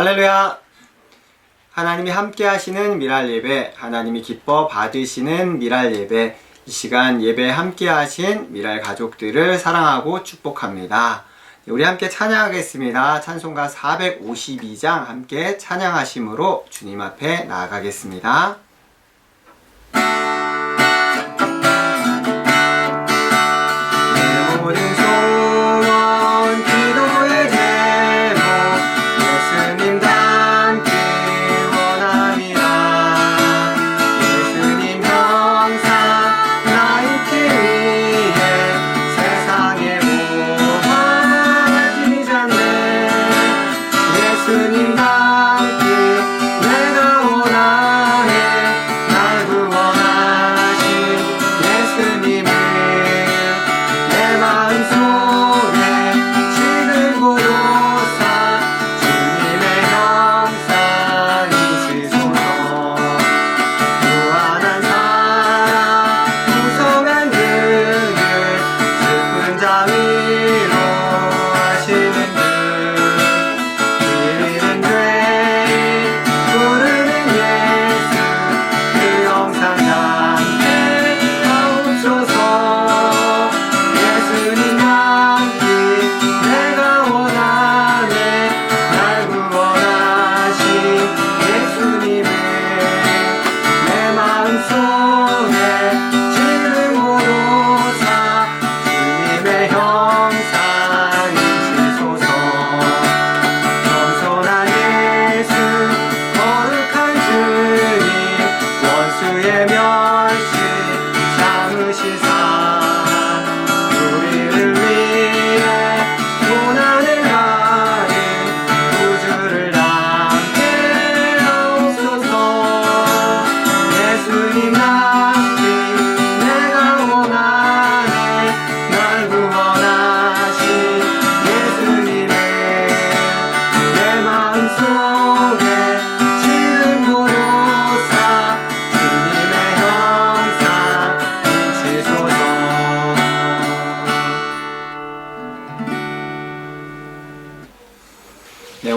할렐루야! 하나님이 함께 하시는 미랄 예배, 하나님이 기뻐 받으시는 미랄 예배, 이 시간 예배에 함께 하신 미랄 가족들을 사랑하고 축복합니다. 우리 함께 찬양하겠습니다. 찬송가 452장 함께 찬양하심으로 주님 앞에 나아가겠습니다.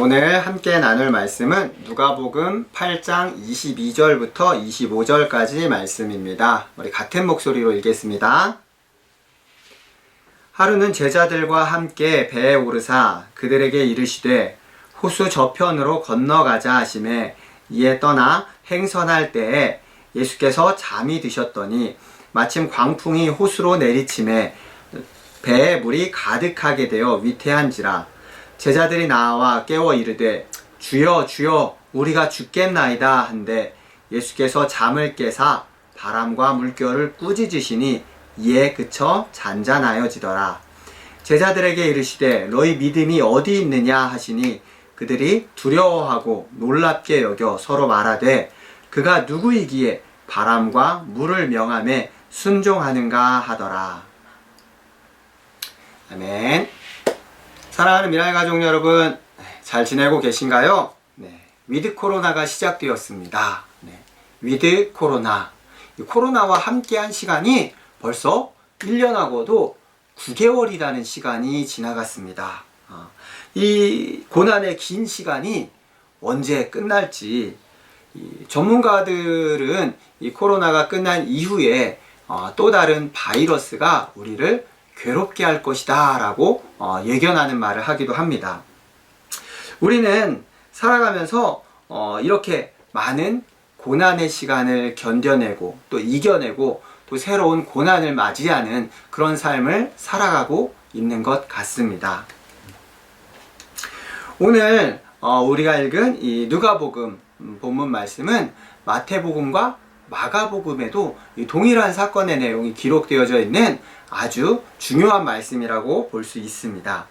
오늘 함께 나눌 말씀은 누가복음 8장 22절부터 25절까지 말씀입니다. 우리 같은 목소리로 읽겠습니다. 하루는 제자들과 함께 배에 오르사 그들에게 이르시되 호수 저편으로 건너가자 하시매 이에 떠나 행선할 때에 예수께서 잠이 드셨더니 마침 광풍이 호수로 내리침에 배에 물이 가득하게 되어 위태한지라 제자들이 나와 깨워 이르되 주여 주여 우리가 죽겠나이다 한데 예수께서 잠을 깨사 바람과 물결을 꾸짖으시니 이에 그쳐 잔잔하여지더라. 제자들에게 이르시되 너희 믿음이 어디 있느냐 하시니 그들이 두려워하고 놀랍게 여겨 서로 말하되 그가 누구이기에 바람과 물을 명하매 순종하는가 하더라. 아멘. 사랑하는 미랄 가족 여러분, 잘 지내고 계신가요? 네, 위드 코로나가 시작되었습니다. 네, 위드 코로나. 이 코로나와 함께한 시간이 벌써 1년하고도 9개월이라는 시간이 지나갔습니다. 이 고난의 긴 시간이 언제 끝날지 전문가들은 이 코로나가 끝난 이후에 또 다른 바이러스가 우리를 괴롭게 할 것이다 라고 예견하는 말을 하기도 합니다. 우리는 살아가면서 이렇게 많은 고난의 시간을 견뎌내고 또 이겨내고 또 새로운 고난을 맞이하는 그런 삶을 살아가고 있는 것 같습니다. 오늘 우리가 읽은 이 누가복음 본문 말씀은 마태복음과 마가복음에도 동일한 사건의 내용이 기록되어져 있는 아주 중요한 말씀이라고 볼 수 있습니다.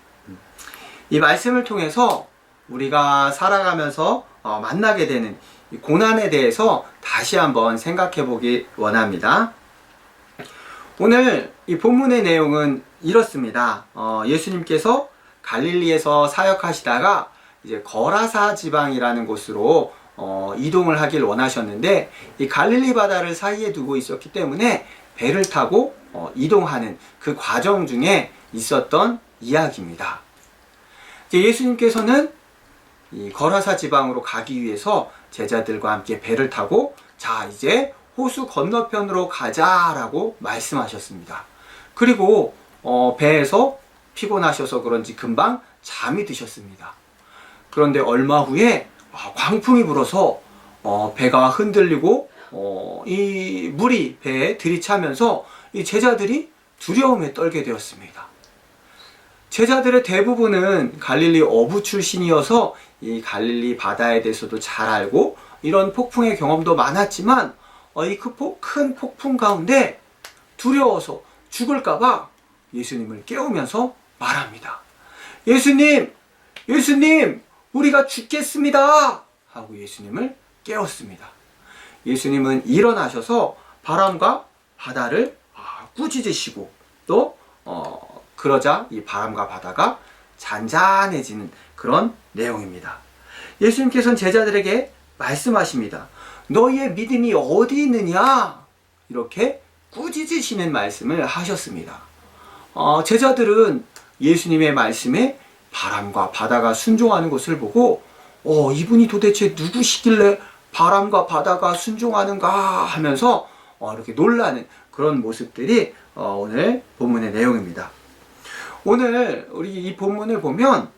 이 말씀을 통해서 우리가 살아가면서 만나게 되는 이 고난에 대해서 다시 한번 생각해 보기 원합니다. 오늘 이 본문의 내용은 이렇습니다. 예수님께서 갈릴리에서 사역하시다가 이제 거라사 지방이라는 곳으로 이동을 하길 원하셨는데 이 갈릴리 바다를 사이에 두고 있었기 때문에 배를 타고 이동하는 그 과정 중에 있었던 이야기입니다. 이제 예수님께서는 이 거라사 지방으로 가기 위해서 제자들과 함께 배를 타고 자 이제 호수 건너편으로 가자라고 말씀하셨습니다. 그리고 배에서 피곤하셔서 그런지 금방 잠이 드셨습니다. 그런데 얼마 후에 광풍이 불어서 배가 흔들리고 이 물이 배에 들이차면서 이 제자들이 두려움에 떨게 되었습니다. 제자들의 대부분은 갈릴리 어부 출신이어서 이 갈릴리 바다에 대해서도 잘 알고 이런 폭풍의 경험도 많았지만 이 큰 폭풍 가운데 두려워서 죽을까봐 예수님을 깨우면서 말합니다. 예수님, 예수님, 우리가 죽겠습니다! 하고 예수님을 깨웠습니다. 예수님은 일어나셔서 바람과 바다를 꾸짖으시고 또 그러자 이 바람과 바다가 잔잔해지는 그런 내용입니다. 예수님께서는 제자들에게 말씀하십니다. 너희의 믿음이 어디 있느냐? 이렇게 꾸짖으시는 말씀을 하셨습니다. 제자들은 예수님의 말씀에 바람과 바다가 순종하는 것을 보고 이분이 도대체 누구시길래 바람과 바다가 순종하는가 하면서 이렇게 놀라는 그런 모습들이 오늘 본문의 내용입니다. 오늘 우리 이 본문을 보면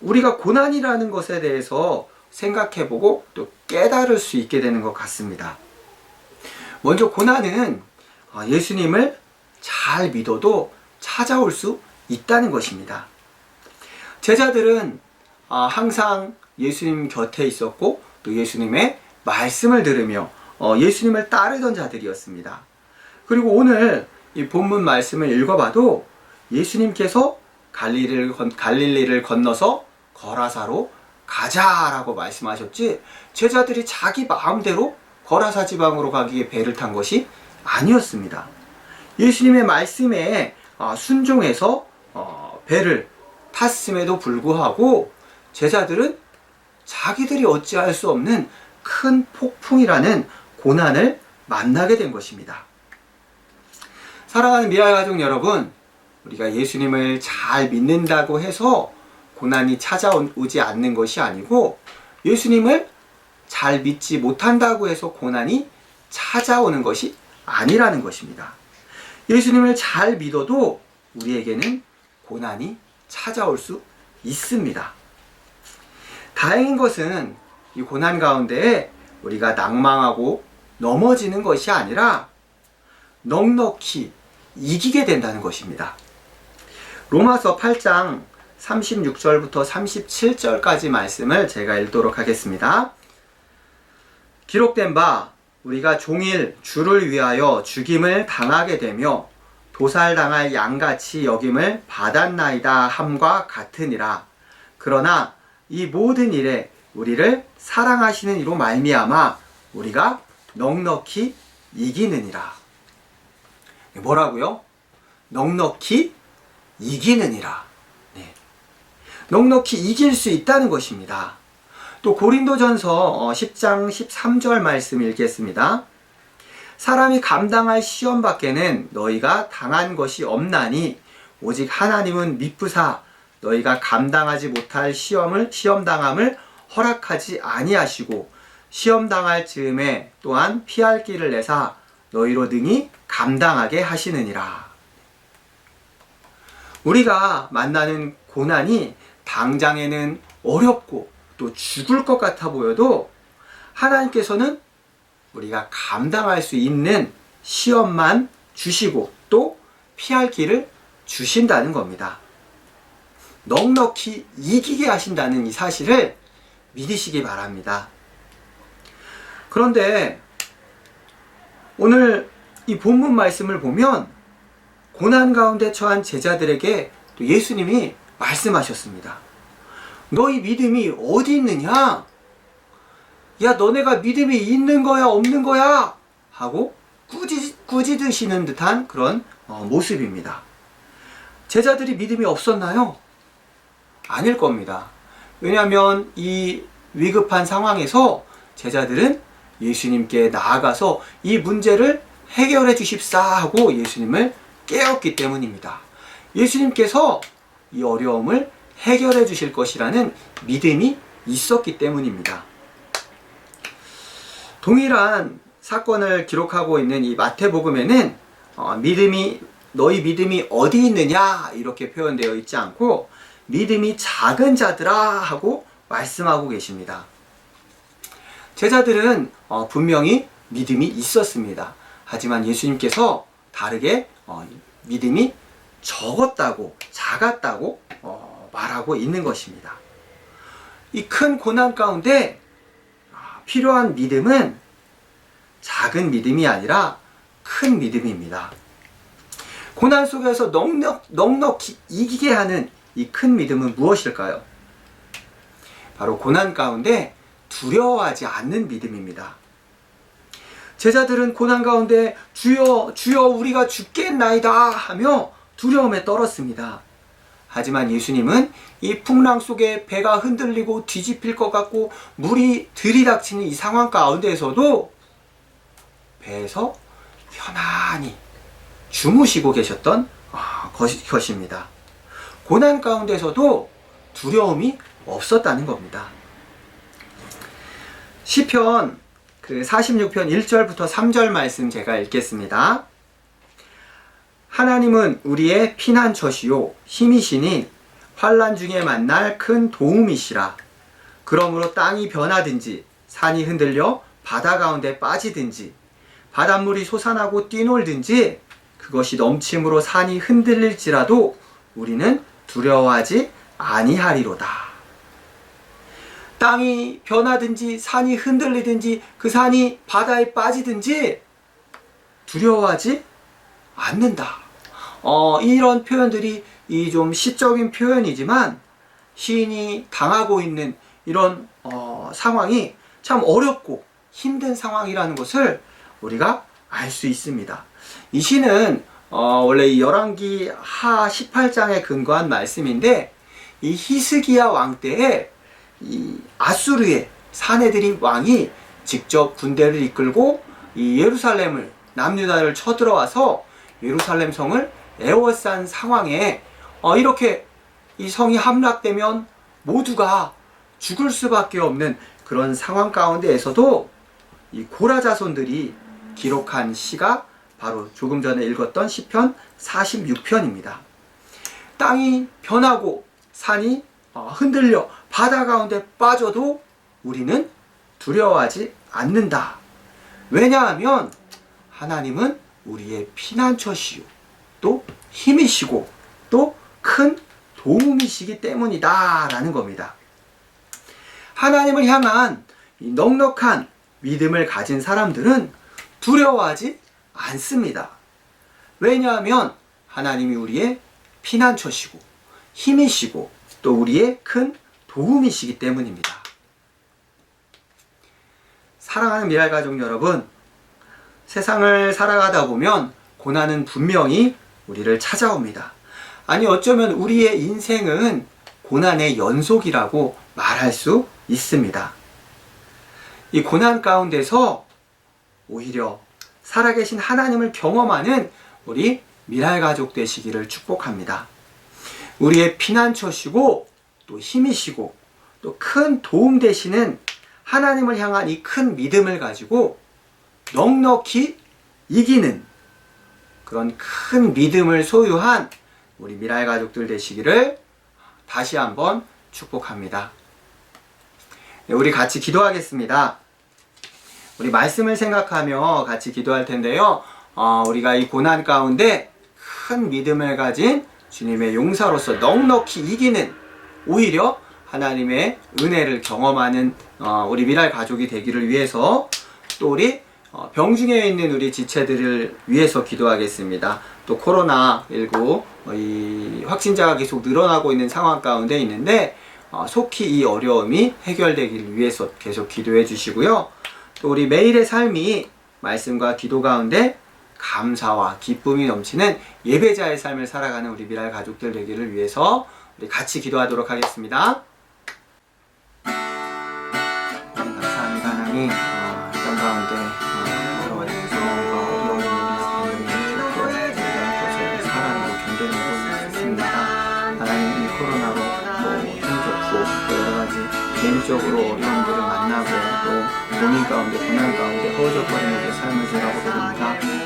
우리가 고난이라는 것에 대해서 생각해보고 또 깨달을 수 있게 되는 것 같습니다. 먼저 고난은 예수님을 잘 믿어도 찾아올 수 있다는 것입니다. 제자들은 항상 예수님 곁에 있었고 또 예수님의 말씀을 들으며 예수님을 따르던 자들이었습니다. 그리고 오늘 이 본문 말씀을 읽어봐도 예수님께서 갈릴리를 건너서 거라사로 가자라고 말씀하셨지 제자들이 자기 마음대로 거라사 지방으로 가기에 배를 탄 것이 아니었습니다. 예수님의 말씀에 순종해서 배를 탔음에도 불구하고 제자들은 자기들이 어찌할 수 없는 큰 폭풍이라는 고난을 만나게 된 것입니다. 사랑하는 미라의 가족 여러분, 우리가 예수님을 잘 믿는다고 해서 고난이 찾아오지 않는 것이 아니고 예수님을 잘 믿지 못한다고 해서 고난이 찾아오는 것이 아니라는 것입니다. 예수님을 잘 믿어도 우리에게는 고난이 찾아올 수 있습니다. 다행인 것은 이 고난 가운데에 우리가 낭망하고 넘어지는 것이 아니라 넉넉히 이기게 된다는 것입니다. 로마서 8장 36절부터 37절까지 말씀을 제가 읽도록 하겠습니다. 기록된 바 우리가 종일 주를 위하여 죽임을 당하게 되며 도살당할 양같이 여김을 받았나이다 함과 같으니라. 그러나 이 모든 일에 우리를 사랑하시는 이로 말미암아 우리가 넉넉히 이기느니라. 뭐라고요? 넉넉히 이기느니라. 네. 넉넉히 이길 수 있다는 것입니다. 또 고린도전서 10장 13절 말씀 읽겠습니다. 사람이 감당할 시험 밖에는 너희가 당한 것이 없나니 오직 하나님은 미쁘사 너희가 감당하지 못할 시험당함을 허락하지 아니하시고 시험당할 즈음에 또한 피할 길을 내사 너희로 능히 감당하게 하시느니라. 우리가 만나는 고난이 당장에는 어렵고 또 죽을 것 같아 보여도 하나님께서는 우리가 감당할 수 있는 시험만 주시고 또 피할 길을 주신다는 겁니다. 넉넉히 이기게 하신다는 이 사실을 믿으시기 바랍니다. 그런데 오늘 이 본문 말씀을 보면 고난 가운데 처한 제자들에게 또 예수님이 말씀하셨습니다. 너희 믿음이 어디 있느냐? 야, 너네가 믿음이 있는 거야, 없는 거야? 하고 꾸짖으시는 듯한 그런 모습입니다. 제자들이 믿음이 없었나요? 아닐 겁니다. 왜냐하면 이 위급한 상황에서 제자들은 예수님께 나아가서 이 문제를 해결해 주십사 하고 예수님을 깨웠기 때문입니다. 예수님께서 이 어려움을 해결해 주실 것이라는 믿음이 있었기 때문입니다. 동일한 사건을 기록하고 있는 이 마태복음에는 너희 믿음이 어디 있느냐 이렇게 표현되어 있지 않고 믿음이 작은 자들아 하고 말씀하고 계십니다. 제자들은 분명히 믿음이 있었습니다. 하지만 예수님께서 다르게 믿음이 적었다고, 작았다고 말하고 있는 것입니다. 이 큰 고난 가운데 필요한 믿음은 작은 믿음이 아니라 큰 믿음입니다. 고난 속에서 넉넉히 이기게 하는 이 큰 믿음은 무엇일까요? 바로 고난 가운데 두려워하지 않는 믿음입니다. 제자들은 고난 가운데 주여 주여 우리가 죽겠나이다 하며 두려움에 떨었습니다. 하지만 예수님은 이 풍랑 속에 배가 흔들리고 뒤집힐 것 같고 물이 들이닥치는 이 상황 가운데에서도 배에서 편안히 주무시고 계셨던 것입니다. 고난 가운데서도 두려움이 없었다는 겁니다. 시편 46편 1절부터 3절 말씀 제가 읽겠습니다. 하나님은 우리의 피난처시요 힘이시니 환난 중에 만날 큰 도움이시라. 그러므로 땅이 변하든지 산이 흔들려 바다 가운데 빠지든지 바닷물이 솟아나고 뛰놀든지 그것이 넘침으로 산이 흔들릴지라도 우리는 두려워하지 아니하리로다. 땅이 변하든지 산이 흔들리든지 그 산이 바다에 빠지든지 두려워하지 않는다. 이런 표현들이 이 좀 시적인 표현이지만 시인이 당하고 있는 이런 상황이 참 어렵고 힘든 상황이라는 것을 우리가 알 수 있습니다. 이 시는 원래 이 열왕기 하 18장에 근거한 말씀인데 이 히스기야 왕 때에 이 아수르의 사내들이 왕이 직접 군대를 이끌고 이 예루살렘을 남유다를 쳐들어와서 예루살렘 성을 에워싼 상황에 이렇게 이 성이 함락되면 모두가 죽을 수밖에 없는 그런 상황 가운데에서도 이 고라 자손들이 기록한 시가 바로 조금 전에 읽었던 시편 46편입니다. 땅이 변하고 산이 흔들려 바다 가운데 빠져도 우리는 두려워하지 않는다. 왜냐하면 하나님은 우리의 피난처시요 또 힘이시고 또 큰 도움이시기 때문이다 라는 겁니다. 하나님을 향한 이 넉넉한 믿음을 가진 사람들은 두려워하지 않습니다. 왜냐하면 하나님이 우리의 피난처시고 힘이시고 또 우리의 큰 도움이시기 때문입니다. 사랑하는 미랄가족 여러분, 세상을 살아가다 보면 고난은 분명히 우리를 찾아옵니다. 아니 어쩌면 우리의 인생은 고난의 연속이라고 말할 수 있습니다. 이 고난 가운데서 오히려 살아계신 하나님을 경험하는 우리 미랄가족 되시기를 축복합니다. 우리의 피난처시고 또 힘이시고 또 큰 도움 되시는 하나님을 향한 이 큰 믿음을 가지고 넉넉히 이기는 그런 큰 믿음을 소유한 우리 미랄 가족들 되시기를 다시 한번 축복합니다. 네, 우리 같이 기도하겠습니다. 우리 말씀을 생각하며 같이 기도할 텐데요. 우리가 이 고난 가운데 큰 믿음을 가진 주님의 용사로서 넉넉히 이기는 오히려 하나님의 은혜를 경험하는 우리 미랄 가족이 되기를 위해서 또 우리 병중에 있는 우리 지체들을 위해서 기도하겠습니다. 또 코로나19 이 확진자가 계속 늘어나고 있는 상황 가운데 있는데 속히 이 어려움이 해결되기를 위해서 계속 기도해 주시고요. 또 우리 매일의 삶이 말씀과 기도 가운데 감사와 기쁨이 넘치는 예배자의 삶을 살아가는 우리 미랄 가족들 되기를 위해서 우리 같이 기도하도록 하겠습니다. 감사합니다 하나님. 이런 가운데 여러 상황과 어려움이 우리 옆에 사랑으로 견뎌내고 있습니다. 하나님 이 코로나로 힘겹고 여러 가지 개인적으로 어려움들을 만나고 또 고민 가운데 고난 가운데 허우적거리는 삶을 돌아보게 됩니다.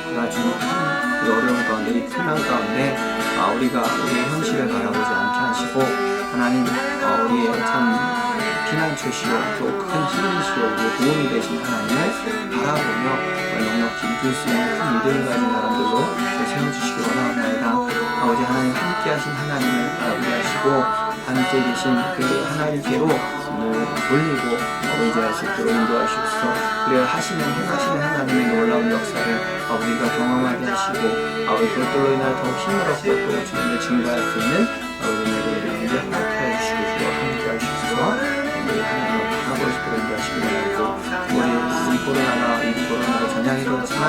그러나 주님 이 어려움 가운데 이 풍랑 가운데 우리가 우리의 현실을 바라보지 않게 하시고 하나님 우리의 참 피난처시오 또 큰 힘이시오 우리의 도움이 되신 하나님을 바라보며 넉넉히 이길 수 있는 큰 믿음을 가진 사람들로 세워주시기 원합니다. 아버지 하나님 함께 하신 하나님을 바라보게 하시고 함께 계신 그 하나님께로 돌리고 의지할 수 있도록 인도하시옵소서. 그래야 행하시는 하나님의 놀라운 역사를 우리가 경험하게 하시고 그것들로 인하여 더욱 힘을 얻고 또 주님을 증거할 수 있는 은혜를 허락하여 주시고 주와 함께 하시옵소서. 우리 하나님을 바라볼 수 있도록 인도하시기 바라고 우리 코로나로 전향이 그렇지만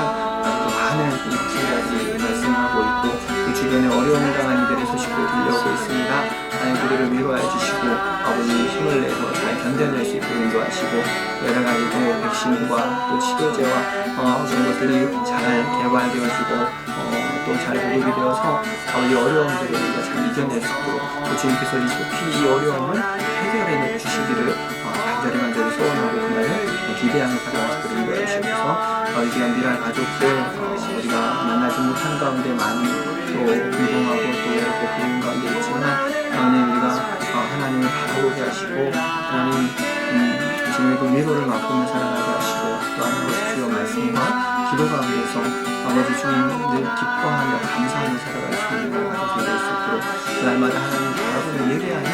또 많은 이 피해자들이 발생하고 있고 그 주변에 어려움을 당한 이들의 소식도 들려오고 있습니다. 하나님 그들을 위로하여 주시고 아버지 힘을 내서 잘 견뎌낼 수 있도록 인도하시고 여러 가지 또 백신과 또 치료제와 그런 것들이 잘 개발되어지고 또 잘 보급이 되어서 이 어려움들을 우리가 잘 이겨낼 수 있도록 또 주님께서 이 속히 이 어려움을 해결해 주시기를 간절히 소원하고 그날을 기대하는 사람들을 인도해 주셔서 이 귀한 미랄 가족들 우리가 만나지 못한 가운데 많이 또 궁금하고 또 그리운 가운데 있지만 하나님 우리가 하나님을 바라보게 하시고 하나님 주님의 그 위로를 맛보며 살아가게 하시고 또 아버지 주여 말씀과 기도 가운데서 아버지 주님 늘 기뻐하며 감사하며 살아갈 수 있는 가족이 될 수 있도록 그날마다 하나님 바라보며 예배하는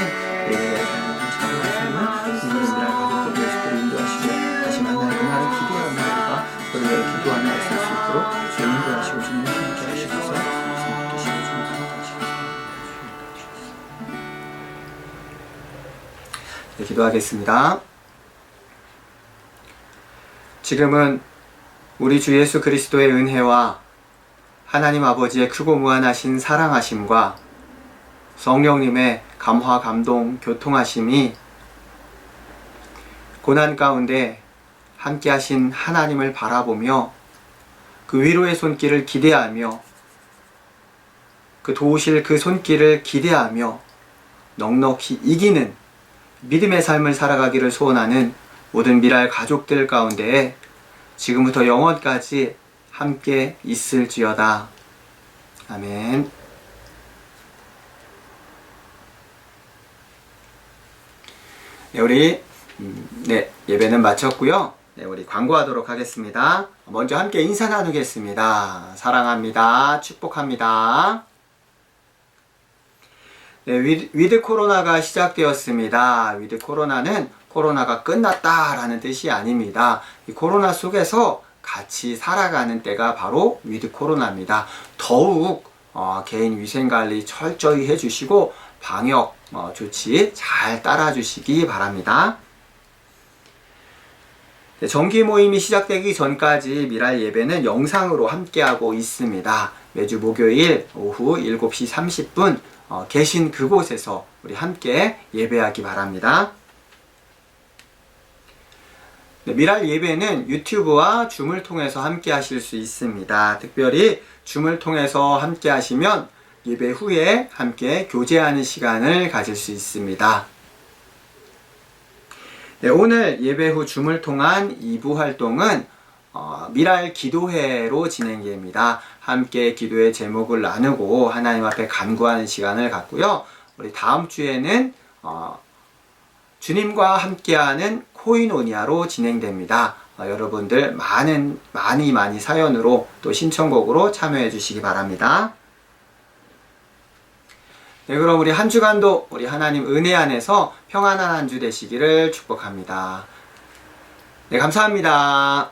예배의 삶을 살아갈 수 있는 우리 미랄 가족들 예수들을 인도하시고 다시 만날 그날을 기대하며 우리가 그를 위해 기도하며 할 수 있도록 주님 인도하시고 주님 함께 하시소서. 주님 계시고 주님 함께 하시소서. 네, 기도하겠습니다. 지금은 우리 주 예수 그리스도의 은혜와 하나님 아버지의 크고 무한하신 사랑하심과 성령님의 감화 감동 교통하심이 고난 가운데 함께 하신 하나님을 바라보며 그 위로의 손길을 기대하며 그 도우실 그 손길을 기대하며 넉넉히 이기는 믿음의 삶을 살아가기를 소원하는 모든 미랄 가족들 가운데에 지금부터 영원까지 함께 있을지어다. 아멘. 네, 우리 예배는 마쳤고요. 네, 우리 광고하도록 하겠습니다. 먼저 함께 인사 나누겠습니다. 사랑합니다. 축복합니다. 네, 위드 코로나가 시작되었습니다. 위드 코로나는 코로나가 끝났다라는 뜻이 아닙니다. 이 코로나 속에서 같이 살아가는 때가 바로 위드 코로나입니다. 더욱 개인 위생관리 철저히 해주시고 방역 조치 잘 따라주시기 바랍니다. 네, 정기 모임이 시작되기 전까지 미랄 예배는 영상으로 함께하고 있습니다. 매주 목요일 오후 7시 30분 계신 그곳에서 우리 함께 예배하기 바랍니다. 네, 미랄 예배는 유튜브와 줌을 통해서 함께 하실 수 있습니다. 특별히 줌을 통해서 함께 하시면 예배 후에 함께 교제하는 시간을 가질 수 있습니다. 네, 오늘 예배 후 줌을 통한 2부 활동은 미랄 기도회로 진행됩니다. 함께 기도의 제목을 나누고 하나님 앞에 간구하는 시간을 갖고요. 우리 다음 주에는 주님과 함께하는 코이노니아로 진행됩니다. 여러분들 많이 사연으로 또 신청곡으로 참여해 주시기 바랍니다. 네, 그럼 우리 한 주간도 우리 하나님 은혜 안에서 평안한 한 주 되시기를 축복합니다. 네, 감사합니다.